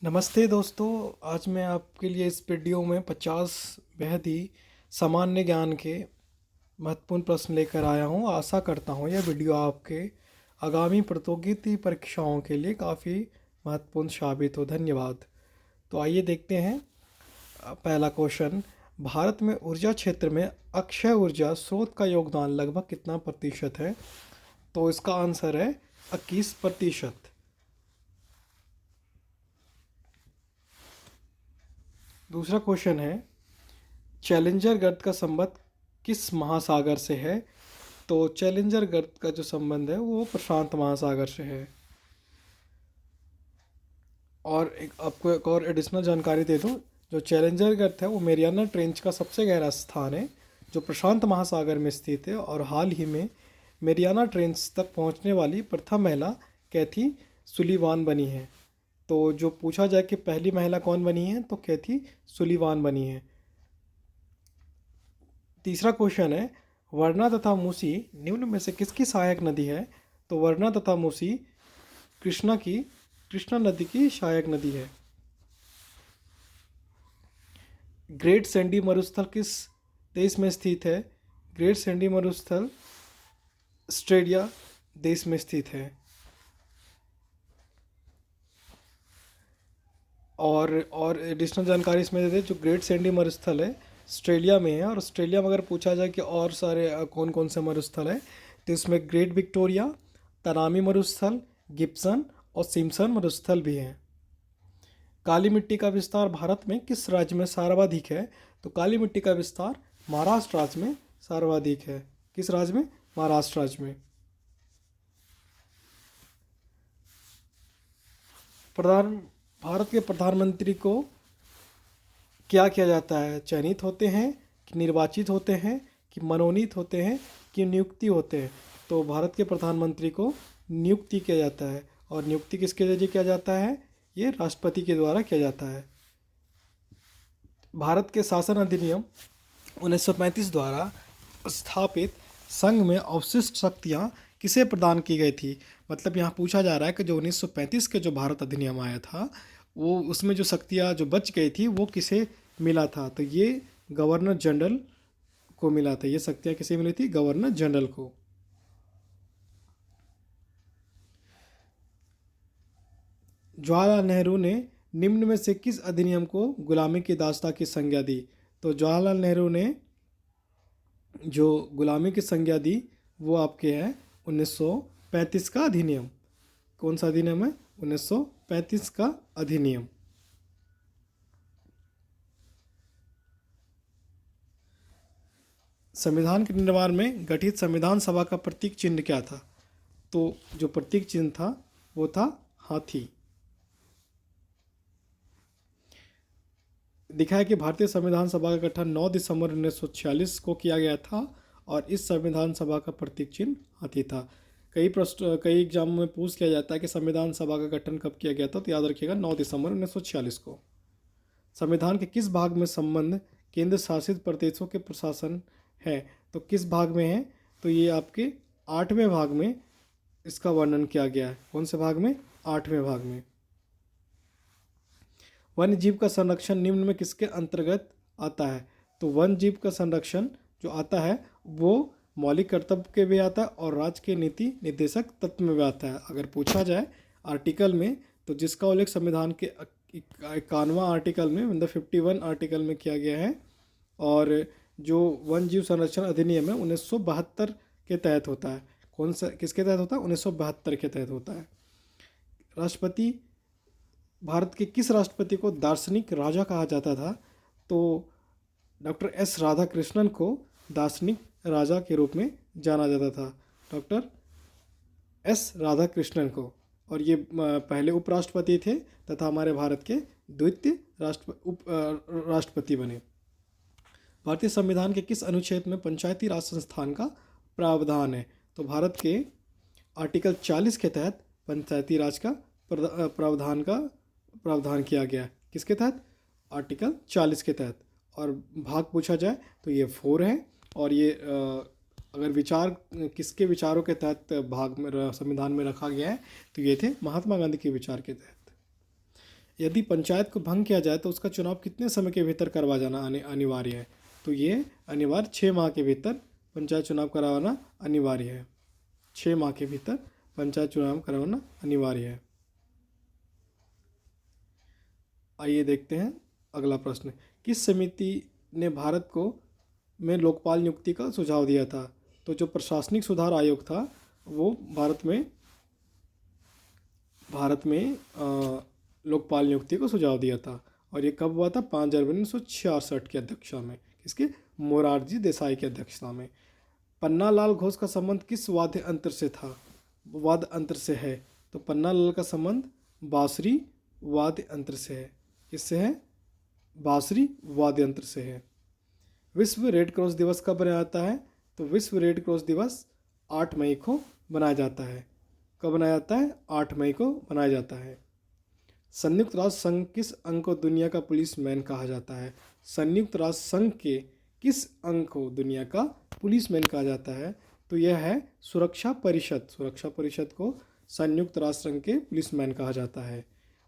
नमस्ते दोस्तों। आज मैं आपके लिए इस वीडियो में 50 बेहद ही सामान्य ज्ञान के महत्वपूर्ण प्रश्न लेकर आया हूँ। आशा करता हूँ यह वीडियो आपके आगामी प्रतियोगिता परीक्षाओं के लिए काफ़ी महत्वपूर्ण साबित हो। धन्यवाद। तो आइए देखते हैं। पहला क्वेश्चन, भारत में ऊर्जा क्षेत्र में अक्षय ऊर्जा स्रोत का योगदान लगभग कितना प्रतिशत है? तो इसका आंसर है 21%। दूसरा क्वेश्चन है, चैलेंजर गर्त का संबंध किस महासागर से है? तो चैलेंजर गर्त का जो संबंध है वो प्रशांत महासागर से है। और आपको एक और एडिशनल जानकारी दे दूं, जो चैलेंजर गर्त है वो मेरियाना ट्रेंच का सबसे गहरा स्थान है जो प्रशांत महासागर में स्थित है। और हाल ही में मेरियाना ट्रेंच तक पहुंचने वाली प्रथम महिला कैथी सुलीवान बनी है। तो जो पूछा जाए कि पहली महिला कौन बनी है, तो कैथी सुलीवान बनी है। तीसरा क्वेश्चन है, वरना तथा मूसी निम्न में से किसकी सहायक नदी है? तो वरना तथा मूसी कृष्णा नदी की सहायक नदी है। ग्रेट सैंडी मरुस्थल किस देश में स्थित है? ग्रेट सैंडी मरुस्थल ऑस्ट्रेलिया देश में स्थित है। और एडिशनल जानकारी इसमें दे दें, जो ग्रेट सैंडी मरुस्थल है ऑस्ट्रेलिया में है। और ऑस्ट्रेलिया में अगर पूछा जाए कि और सारे कौन कौन से मरुस्थल है, तो इसमें ग्रेट विक्टोरिया, तनामी मरुस्थल, गिब्सन और सिम्पसन मरुस्थल भी हैं। काली मिट्टी का विस्तार भारत में किस राज्य में सर्वाधिक है? तो काली मिट्टी का विस्तार महाराष्ट्र राज्य में सर्वाधिक है। किस राज्य में? महाराष्ट्र राज्य में। भारत के प्रधानमंत्री को क्या किया जाता है? चयनित होते हैं कि निर्वाचित होते हैं कि मनोनीत होते हैं कि नियुक्ति होते हैं? तो भारत के प्रधानमंत्री को नियुक्ति किया जाता है। और नियुक्ति किसके जरिए किया जाता है? ये राष्ट्रपति के द्वारा किया जाता है। भारत के शासन अधिनियम 1935 द्वारा स्थापित संघ में अवशिष्ट शक्तियाँ किसे प्रदान की गई थी? मतलब यहाँ पूछा जा रहा है कि जो 1935 के जो भारत अधिनियम आया था, वो उसमें जो शक्तियाँ जो बच गई थी वो किसे मिला था? तो ये गवर्नर जनरल को मिला था। ये शक्तियाँ किसे मिली थी? गवर्नर जनरल को। जवाहरलाल नेहरू ने निम्न में से किस अधिनियम को गुलामी की दास्ता की संज्ञा दी? तो जवाहरलाल नेहरू ने जो गुलामी की संज्ञा दी वो आपके है 1935 का अधिनियम। कौन सा अधिनियम है? 1935 का अधिनियम। संविधान के निर्माण में गठित संविधान सभा का प्रतीक चिन्ह क्या था? तो जो प्रतीक चिन्ह था वो था हाथी। दिखाया कि भारतीय संविधान सभा का गठन 9 दिसंबर 1946 को किया गया था और इस संविधान सभा का प्रतीक चिन्ह हाथी था। कई एग्जाम में पूछ लिया जाता है कि संविधान सभा का गठन कब किया गया था, तो याद रखिएगा 9 दिसंबर 1946 को। संविधान के किस भाग में संबंध केंद्र शासित प्रदेशों के प्रशासन है? तो किस भाग में है? तो ये आपके 8वें भाग में इसका वर्णन किया गया है। कौन से भाग में? 8वें भाग में। वन्य जीव का संरक्षण निम्न में किसके अंतर्गत आता है? तो वन्य जीव का संरक्षण जो आता है वो मौलिक कर्तव्य के भी आता है और राज्य के नीति निर्देशक तत्व में भी आता है। अगर पूछा जाए आर्टिकल में, तो जिसका उल्लेख संविधान के 51वां आर्टिकल में, मतलब 51 आर्टिकल में किया गया है। और जो वन्य जीव संरक्षण अधिनियम है 1972 के तहत होता है। कौन सा, किसके तहत होता है? 1972 के तहत होता है। राष्ट्रपति, भारत के किस राष्ट्रपति को दार्शनिक राजा कहा जाता था? तो डॉक्टर एस राधाकृष्णन को दार्शनिक राजा के रूप में जाना जाता था, डॉक्टर एस राधाकृष्णन को। और ये पहले उपराष्ट्रपति थे तथा हमारे भारत के द्वितीय राष्ट्रपति बने। भारतीय संविधान के किस अनुच्छेद में पंचायती राज संस्थान का प्रावधान है? तो भारत के आर्टिकल 40 के तहत पंचायती राज का प्रावधान किया गया है। किसके तहत? आर्टिकल 40 के तहत। और भाग पूछा जाए तो ये 4 है। और ये अगर विचार किसके विचारों के तहत भाग में संविधान में रखा गया है, तो ये थे महात्मा गांधी के विचार के तहत। यदि पंचायत को भंग किया जाए तो उसका चुनाव कितने समय के भीतर करवा जाना अनिवार्य है? तो ये अनिवार्य 6 माह के भीतर पंचायत चुनाव करवाना अनिवार्य है। 6 माह के भीतर पंचायत चुनाव करवाना अनिवार्य है। आइए देखते हैं अगला प्रश्न। किस समिति ने भारत को में लोकपाल नियुक्ति का सुझाव दिया था? तो जो प्रशासनिक सुधार आयोग था वो भारत में लोकपाल नियुक्ति को सुझाव दिया था। और ये कब हुआ था? 5 जनवरी 1966 की अध्यक्षता में। किसके? मोरारजी देसाई की अध्यक्षता में। पन्नालाल घोष का संबंध किस वाद्य यंत्र से था? वाद्य यंत्र से है। तो पन्नालाल का संबंध बांसुरी वाद्य यंत्र से है। किससे है? बांसुरी वाद्य यंत्र से है। विश्व रेड क्रॉस दिवस कब मनाया जाता है? तो विश्व रेड क्रॉस दिवस 8 मई को मनाया जाता है। कब मनाया जाता है? 8 मई को मनाया जाता है। संयुक्त राष्ट्र संघ किस अंग को दुनिया का पुलिसमैन कहा जाता है? संयुक्त राष्ट्र संघ के किस अंग को दुनिया का पुलिसमैन कहा जाता है? तो यह है सुरक्षा परिषद। सुरक्षा परिषद को संयुक्त राष्ट्र संघ के पुलिसमैन कहा जाता है।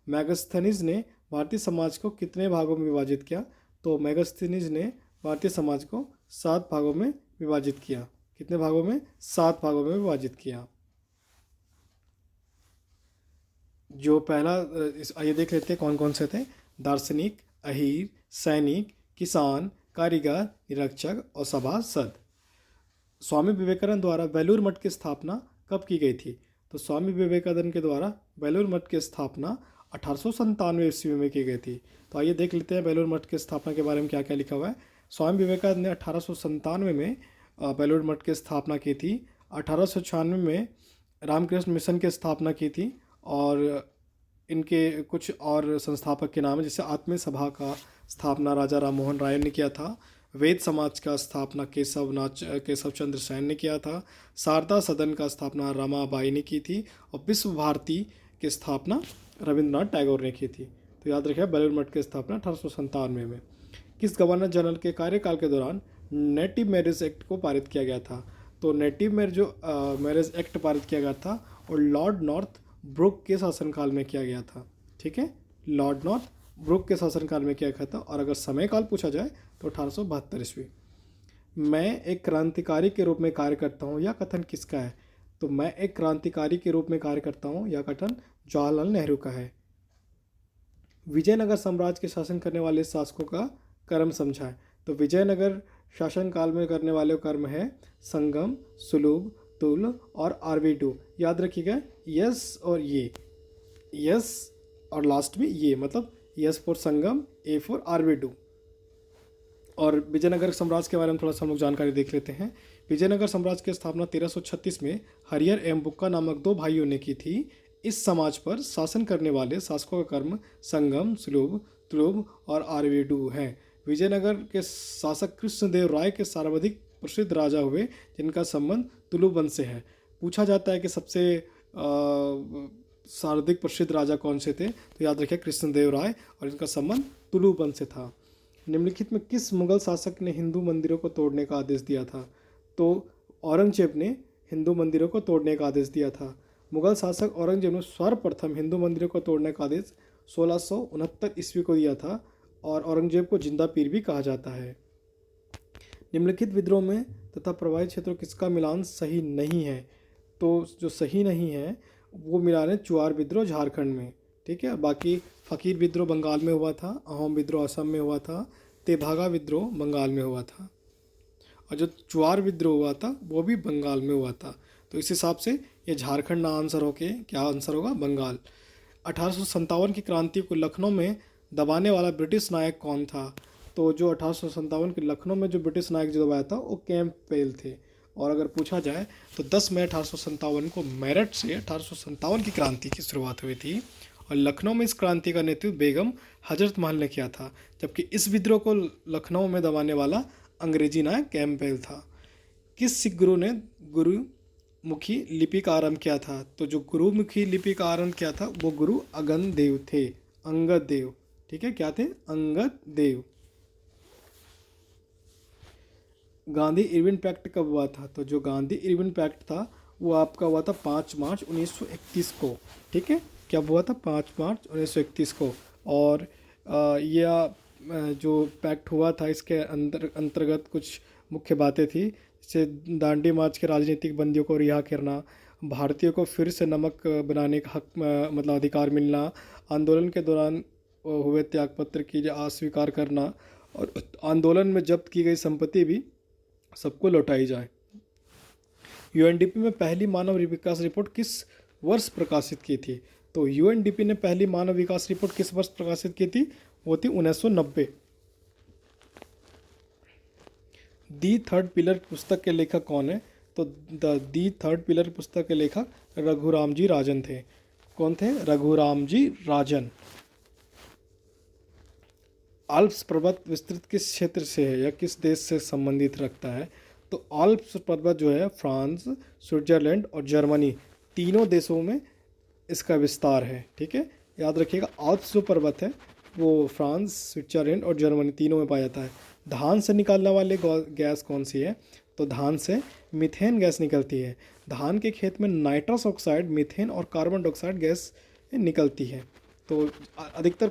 मैगस्थनीज ने भारतीय समाज को कितने भागों में विभाजित किया? तो मैगस्थनीज ने भारतीय समाज को 7 भागों में विभाजित किया। कितने भागों में? 7 भागों में विभाजित किया। जो पहला, आइए देख लेते हैं कौन कौन से थे। दार्शनिक, अहीर, सैनिक, किसान, कारीगर, निरीक्षक और सभासद। स्वामी विवेकानंद द्वारा बेलूर मठ की स्थापना कब की गई थी? तो स्वामी विवेकानंद के द्वारा बेलूर मठ की स्थापना 1897 ईस्वी में की गई थी। तो आइए देख लेते हैं बेलूर मठ की स्थापना के बारे में क्या क्या लिखा हुआ है। स्वामी विवेकानंद ने 1897 में बेलूर मठ की स्थापना की थी। 1896 में रामकृष्ण मिशन की स्थापना की थी। और इनके कुछ और संस्थापक के नाम है, जैसे आत्मीय सभा का स्थापना राजा राम मोहन राय ने किया था। वेद समाज का स्थापना केशव चंद्र सेन ने किया था। शारदा सदन का स्थापना रमाबाई ने की थी। और विश्व भारती की स्थापना रविंद्रनाथ टैगोर ने की थी। तो याद रखिए बेलूर मठ की स्थापना 1897 में। किस गवर्नर जनरल के कार्यकाल के दौरान नेटिव मैरिज एक्ट को पारित किया गया था? तो नेटिव मैरिज एक्ट पारित किया गया था और लॉर्ड नॉर्थ ब्रुक के शासनकाल में किया गया था। ठीक है, लॉर्ड नॉर्थ ब्रुक के शासनकाल में किया गया था। और अगर समय काल पूछा जाए तो 1872 ईस्वी। मैं एक क्रांतिकारी के रूप में कार्य करता हूँ, यह कथन किसका है? तो मैं एक क्रांतिकारी के रूप में कार्य करता हूँ, यह कथन जवाहरलाल नेहरू का है। विजयनगर साम्राज्य के शासन करने वाले शासकों का कर्म समझाएं। तो विजयनगर शासनकाल में करने वाले कर्म है संगम, सुलभ, तुल और आरवीडू। याद रखिएगा, यस और ये, यस और लास्ट में ये, मतलब S for Sangam, A for Aravidu. और विजयनगर साम्राज्य के बारे में थोड़ा सा हम लोग जानकारी देख लेते हैं। विजयनगर साम्राज्य की स्थापना 1336 में हरिहर एवं बुक्का नामक 2 भाइयों ने की थी। इस समाज पर शासन करने वाले शासकों का कर्म संगम, सुलभ, तुलुभ और आरवीडू है। विजयनगर के शासक कृष्णदेव राय के सर्वाधिक प्रसिद्ध राजा हुए, जिनका संबंध तुलु वंश से है। पूछा जाता है कि सबसे सर्वाधिक प्रसिद्ध राजा कौन से थे? तो याद रखिए कृष्णदेव राय, और इनका संबंध तुलु वंश से था। निम्नलिखित में किस मुगल शासक ने हिंदू मंदिरों को तोड़ने का आदेश दिया था? तो औरंगजेब ने हिंदू मंदिरों को तोड़ने का आदेश दिया था। मुगल शासक औरंगजेब ने सर्वप्रथम हिंदू मंदिरों को तोड़ने का आदेश 1669 ईस्वी को दिया था। और औरंगजेब को जिंदा पीर भी कहा जाता है। निम्नलिखित विद्रोह में तथा प्रभावित क्षेत्रों किसका मिलान सही नहीं है? तो जो सही नहीं है वो मिलान है चुआर विद्रोह झारखंड में। ठीक है, बाकी फकीर विद्रोह बंगाल में हुआ था, अहोम विद्रोह असम में हुआ था, तेभागा विद्रोह बंगाल में हुआ था, और जो चुआर विद्रोह हुआ था वो भी बंगाल में हुआ था। तो इस हिसाब से ये झारखंड ना आंसर होके क्या आंसर होगा? बंगाल। 1857 की क्रांति को लखनऊ में दबाने वाला ब्रिटिश नायक कौन था? तो जो 1857 के लखनऊ में जो ब्रिटिश नायक जो दबाया था वो कैंपबेल थे। और अगर पूछा जाए तो 10 मई 1857 को मेरठ से 1857 की क्रांति की शुरुआत हुई थी। और लखनऊ में इस क्रांति का नेतृत्व बेगम हजरत महल ने किया था, जबकि इस विद्रोह को लखनऊ में दबाने वाला अंग्रेजी नायक कैंपबेल था। किस सिख गुरु ने गुरुमुखी लिपि का आरंभ किया था? तो जो गुरुमुखी लिपि का आरंभ किया था वो गुरु अंगद देव थे। अंगद देव, ठीक है, क्या थे? अंगद देव। गांधी इरविन पैक्ट कब हुआ था? तो जो गांधी इरविन पैक्ट था वो आपका हुआ था 5 मार्च 1931 को। ठीक है, क्या हुआ था? 5 मार्च 1931 को। और जो पैक्ट हुआ था इसके अंतर्गत कुछ मुख्य बातें थी, जैसे दांडी मार्च के राजनीतिक बंदियों को रिहा करना, भारतीयों को फिर से नमक बनाने का हक मतलब अधिकार मिलना, आंदोलन के दौरान हुए त्यागपत्र की अस्वीकार करना, और आंदोलन में जब्त की गई संपत्ति भी सबको लौटाई जाए। यूएनडीपी में पहली मानव विकास रिपोर्ट किस वर्ष प्रकाशित की थी? तो यूएनडीपी ने पहली मानव विकास रिपोर्ट किस वर्ष प्रकाशित की थी? वो थी 1990। दी थर्ड पिलर पुस्तक के लेखक कौन है? तो दी थर्ड पिलर पुस्तक के लेखक रघुराम जी राजन थे। कौन थे? रघुराम जी राजन। आल्प्स पर्वत विस्तृत किस क्षेत्र से है या किस देश से संबंधित रखता है? तो आल्प्स पर्वत जो है फ्रांस, स्विट्जरलैंड और जर्मनी तीनों देशों में इसका विस्तार है। ठीक है, याद रखिएगा। आल्प्स जो पर्वत है वो फ्रांस, स्विट्जरलैंड और जर्मनी तीनों में पाया जाता है। धान से निकालने वाले गैस कौन सी है? तो धान से मीथेन गैस निकलती है। धान के खेत में नाइट्रस ऑक्साइड, मीथेन और कार्बन डाइऑक्साइड गैस निकलती है। तो अधिकतर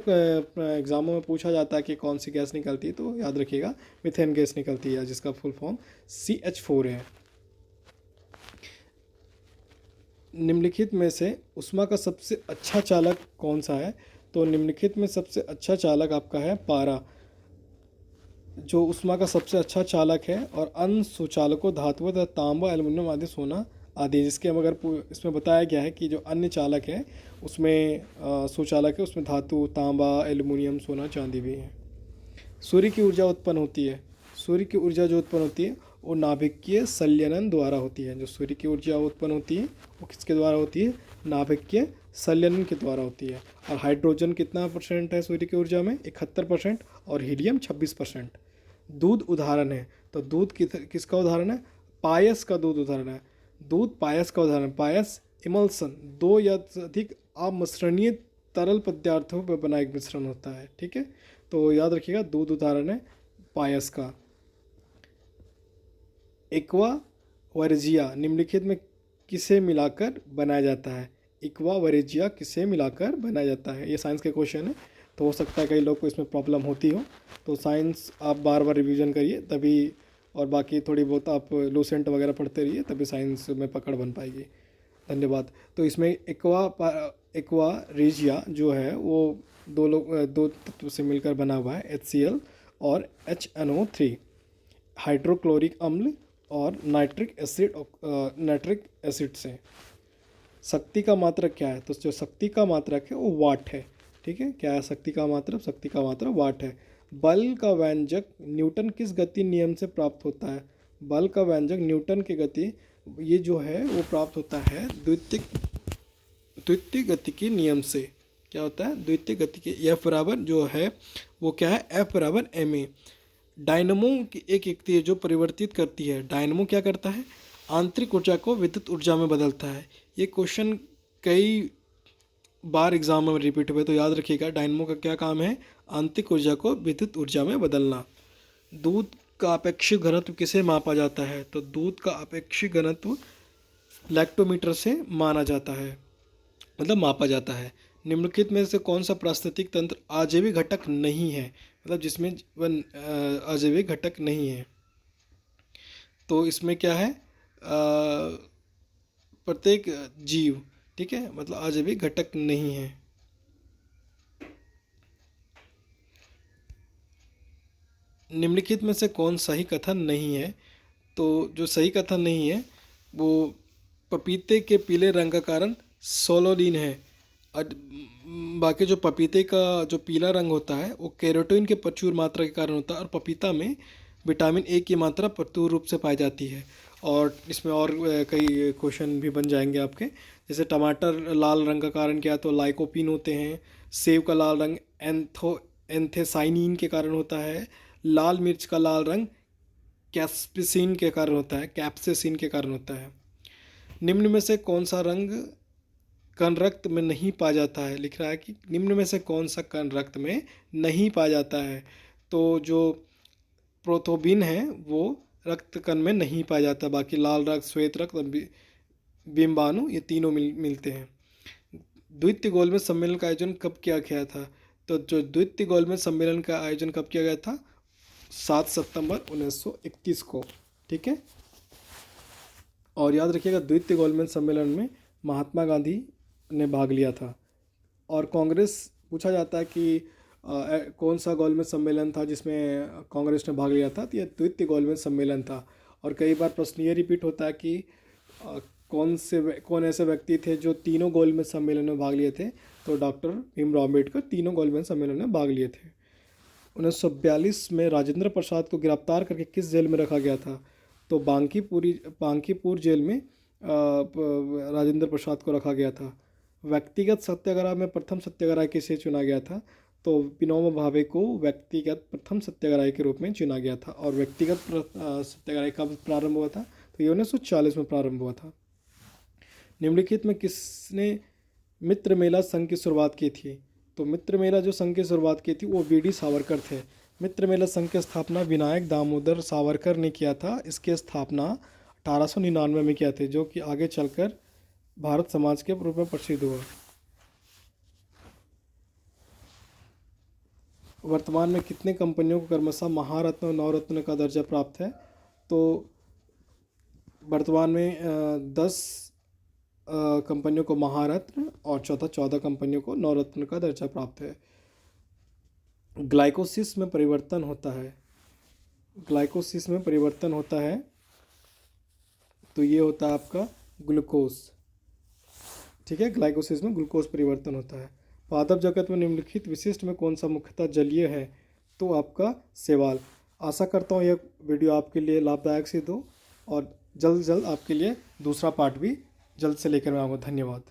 एग्जामों में पूछा जाता है कि कौन सी गैस निकलती है, तो याद रखिएगा मीथेन गैस निकलती है, जिसका फुल फॉर्म CH4 है। निम्नलिखित में से ऊष्मा का सबसे अच्छा चालक कौन सा है? तो निम्नलिखित में सबसे अच्छा चालक आपका है पारा, जो ऊष्मा का सबसे अच्छा चालक है। और अन्य सुचालकों धातुओं तथा तांबा, एल्युमिनियम आदि, सोना आदि, जिसके अगर इसमें बताया गया है कि जो अन्य चालक है उसमें सुचालक है, उसमें धातु, तांबा, एल्युमिनियम, सोना, चांदी भी है। सूर्य की ऊर्जा उत्पन्न होती है। सूर्य की ऊर्जा जो उत्पन्न होती है वो नाभिकीय संलयन द्वारा होती है। जो सूर्य की ऊर्जा उत्पन्न होती है वो किसके द्वारा होती है? नाभिकीय संलयन के द्वारा होती है। और हाइड्रोजन कितना % है सूर्य की ऊर्जा में? 71%। और हीलियम 26%। दूध उदाहरण है, तो दूध किसका उदाहरण है? पायस का दूध उदाहरण है। दूध पायस का उदाहरण। पायस इमल्सन, दो या अधिक अमिश्रणीय तरल पदार्थों पर बना एक मिश्रण होता है। ठीक है, तो याद रखिएगा दूध उदाहरण है पायस का। एक्वा वरेजिया निम्नलिखित में किसे मिलाकर बनाया जाता है? एक्वा वरेजिया किसे मिलाकर बनाया जाता है? ये साइंस के क्वेश्चन है, तो हो सकता है कई लोग को इसमें प्रॉब्लम होती हो, तो साइंस आप बार बार रिवीजन करिए तभी, और बाकी थोड़ी बहुत आप लूसेंट वगैरह पढ़ते रहिए तभी साइंस में पकड़ बन पाएगी। धन्यवाद। तो इसमें एक्वा रेजिया जो है वो दो तत्व से मिलकर बना हुआ है, HCl और HNO3, हाइड्रोक्लोरिक अम्ल और नाइट्रिक एसिड से। शक्ति का मात्रक क्या है? तो जो शक्ति का मात्रक है वो वाट है। ठीक है, क्या है शक्ति का मात्रक? शक्ति का मात्रक वाट है। बल का व्यंजक न्यूटन किस गति नियम से प्राप्त होता है? बल का व्यंजक न्यूटन की गति, ये जो है वो प्राप्त होता है द्वितीय गति के नियम से। क्या होता है? द्वितीय गति के। F बराबर जो है वो क्या है? F बराबर ma। डायनमो की एक युक्ति है जो परिवर्तित करती है। डायनमो क्या करता है? आंतरिक ऊर्जा को विद्युत ऊर्जा में बदलता है। ये क्वेश्चन कई बार एग्जाम में रिपीट हुए, तो याद रखिएगा डायनमो का क्या काम है? आंतरिक ऊर्जा को विद्युत ऊर्जा में बदलना। दूध का अपेक्षित घनत्व किसे मापा जाता है? तो दूध का अपेक्षित घनत्व लैक्टोमीटर से माना जाता है, मतलब मापा जाता है। निम्नलिखित में से कौन सा पारिस्थितिक तंत्र आजीविक घटक नहीं है? मतलब जिसमें आजीविक घटक नहीं है। तो इसमें क्या है? प्रत्येक जीव, ठीक है, मतलब आजीविक घटक नहीं है। निम्नलिखित में से कौन सही कथन नहीं है? तो जो सही कथन नहीं है वो पपीते के पीले रंग का कारण सोलोलिन है। और बाकी जो पपीते का जो पीला रंग होता है वो कैरोटीन के प्रचुर मात्रा के कारण होता है, और पपीता में विटामिन ए की मात्रा प्रचुर रूप से पाई जाती है। और इसमें और कई क्वेश्चन भी बन जाएंगे आपके, जैसे टमाटर लाल रंग का कारण क्या है? तो लाइकोपीन होते हैं। सेब का लाल रंग एंथेसाइनिन के कारण होता है। लाल मिर्च का लाल रंग कैप्सिसिन के कारण होता है, कैप्सिसिन के कारण होता है। निम्न में से कौन सा रंग कण रक्त में नहीं पाया जाता है? लिख रहा है कि निम्न में से कौन सा कण रक्त में नहीं पाया जाता है? तो जो प्रोथोबिन है वो रक्त कण में नहीं पाया जाता, बाकी लाल रक्त, श्वेत रक्त, बिम्बाणु, ये तीनों मिलते हैं। द्वितीय गोलमेज सम्मेलन का आयोजन कब किया गया था? तो जो द्वितीय गोलमेज सम्मेलन का आयोजन कब किया गया था? 7 सितंबर 1931 को। ठीक है, और याद रखिएगा द्वितीय गोलमेज सम्मेलन में महात्मा गांधी ने भाग लिया था। और कांग्रेस, पूछा जाता है कि कौन सा गोलमेज सम्मेलन था जिसमें कांग्रेस ने भाग लिया था, तो यह द्वितीय गोलमेज सम्मेलन था। और कई बार प्रश्न ये रिपीट होता है कि कौन ऐसे व्यक्ति थे जो तीनों गोलमेज सम्मेलन में भाग लिए थे? तो डॉक्टर भीमराव अम्बेडकर तीनों गोलमेज सम्मेलन में भाग लिए थे। 1942 में राजेंद्र प्रसाद को गिरफ्तार करके किस जेल में रखा गया था? तो बांकीपुर जेल में राजेंद्र प्रसाद को रखा गया था। व्यक्तिगत सत्याग्रह में प्रथम सत्याग्रह किसे चुना गया था? तो विनोबा भावे को व्यक्तिगत प्रथम सत्याग्रही के रूप में चुना गया था। और व्यक्तिगत सत्याग्रह कब प्रारंभ हुआ था? तो ये 1940 में प्रारंभ हुआ था। निम्नलिखित में किसने मित्र मेला संघ की शुरुआत की थी? तो मित्र मेला जो संघ की शुरुआत की थी वो वी.डी. सावरकर थे। मित्र मेला संघ की स्थापना विनायक दामोदर सावरकर ने किया था। इसकी स्थापना 1899 में किया थे, जो कि आगे चलकर भारत समाज के रूप में प्रसिद्ध हुआ। वर्तमान में कितने कंपनियों को क्रमशः महारत्न और नवरत्न का दर्जा प्राप्त है? तो वर्तमान में 10 कंपनियों को महारत्न और 14 कंपनियों को नवरत्न का दर्जा प्राप्त है। ग्लाइकोसिस में परिवर्तन होता है, ग्लाइकोसिस में परिवर्तन होता है, तो ये होता है आपका ग्लूकोज। ठीक है, ग्लाइकोसिस में ग्लूकोज परिवर्तन होता है। पादप जगत में निम्नलिखित विशिष्ट में कौन सा मुख्यतः जलीय है? तो आपका शैवाल। आशा करता हूँ यह वीडियो आपके लिए लाभदायक सिद्ध हो, और जल्द आपके लिए दूसरा पार्ट भी जल्द से लेकर मैं आऊँगा। धन्यवाद।